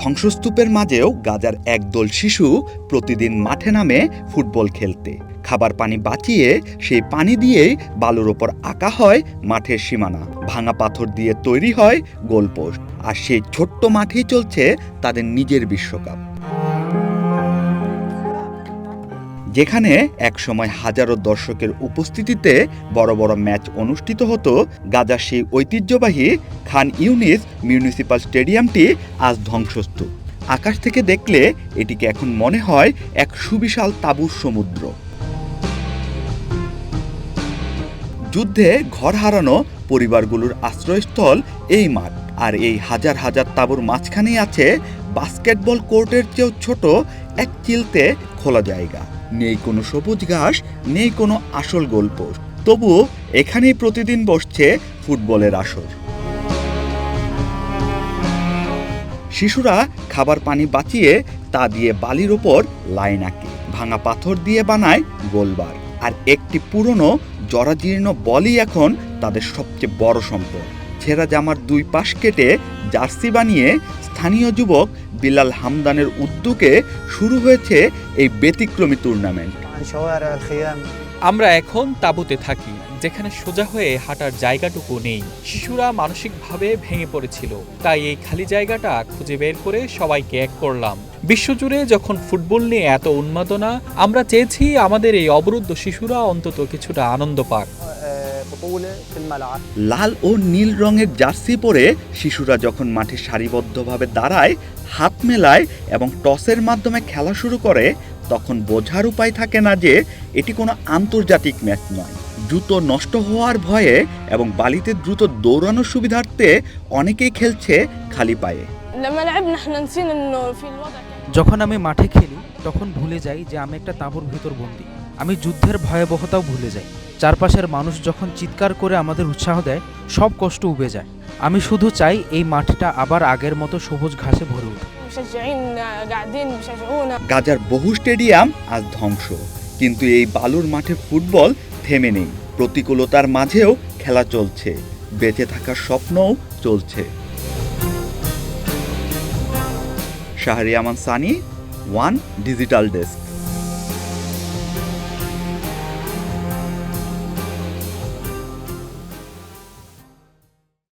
ধ্বংসস্তূপের মাঝেও গাজার একদল শিশু প্রতিদিন মাঠে নামে ফুটবল খেলতে। খাবার পানি বাঁচিয়ে সেই পানি দিয়েই বালুর ওপর আঁকা হয় মাঠের সীমানা, ভাঙা পাথর দিয়ে তৈরি হয় গোলপোস্ট। আর সেই ছোট্ট মাঠেই চলছে তাদের নিজের বিশ্বকাপ, যেখানে একসময় হাজারো দর্শকের উপস্থিতিতে বড় বড় ম্যাচ অনুষ্ঠিত হতো। গাজার সেই ঐতিহ্যবাহী খান ইউনিস মিউনিসিপ্যাল স্টেডিয়ামটি আজ ধ্বংসস্তূপ। আকাশ থেকে দেখলে এটিকে এখন মনে হয় এক সুবিশাল তাঁবুর সমুদ্র। যুদ্ধে ঘর হারানো পরিবারগুলোর আশ্রয়স্থল এই মাঠ। আর এই হাজার হাজার তাঁবুর মাঝখানেই আছে বাস্কেটবল কোর্টের চেয়েও ছোট এক চিলতে খোলা জায়গা। নেই কোনো সবুজ ঘাস, নেই কোনো আসল গোলপোস্ট, তবুও এখানেই প্রতিদিন বসছে ফুটবলের আসর। শিশুরা খাবার পানি বাঁচিয়ে তা দিয়ে বালির ওপর লাইন আঁকে, ভাঙা পাথর দিয়ে বানায় গোলবার। আর একটি পুরনো জরাজীর্ণ বলই এখন তাদের সবচেয়ে বড় সম্পদ। ছেঁড়া জামার দুই পাশ কেটে জার্সি বানিয়ে স্থানীয় যুবক বিলাল হামদানের উদ্যোগে শুরু হয়েছে এই ব্যতিক্রমী টুর্নামেন্ট। আমরা এখন তাঁবুতে থাকি, যেখানে সোজা হয়ে হাঁটার জায়গাটুকু নেই। শিশুরা মানসিকভাবে ভেঙে পড়েছিল, তাই এই খালি জায়গাটা খুঁজে বের করে সবাইকে এক করলাম। বিশ্বজুড়ে যখন ফুটবল নিয়ে এত উন্মাদনা, আমরা চেয়েছি আমাদের এই অবরুদ্ধ শিশুরা অন্তত কিছুটা আনন্দ পাক। লাল ও নীল রঙের জার্সি পরে শিশুরা যখন মাঠে সারিবদ্ধভাবে দাঁড়ায়, হাত মেলায় এবং টসের মাধ্যমে খেলা শুরু করে, তখন বোঝার উপায় থাকে না যে এটি কোনো আন্তর্জাতিক ম্যাচ নয়। জুতো নষ্ট হওয়ার ভয়ে এবং বালিতে দ্রুত দৌড়ানোর সুবিধার্থে অনেকেই খেলছে খালি পায়ে। যখন আমি মাঠে খেলি তখন ভুলে যাই যে আমি একটা তাঁবুর ভিতর বন্দী। আমি যুদ্ধের ভয়াবহতাও ভুলে যাই। চারপাশের মানুষ যখন চিৎকার করে আমাদের উৎসাহ দেয়, সব কষ্ট উবে যায়। আমি শুধু চাই এই মাঠটা আবার আগের মতো সবুজ ঘাসে ভরে উঠুক। গাজার বহু স্টেডিয়াম আজ ধ্বংস, কিন্তু এই বালুর মাঠে ফুটবল থেমে নেই। প্রতিকূলতার মাঝেও খেলা চলছে, বেঁচে থাকার স্বপ্নও চলছে। শাহরিয়ামান সানি, ওয়ান ডিজিটাল ডেস্ক।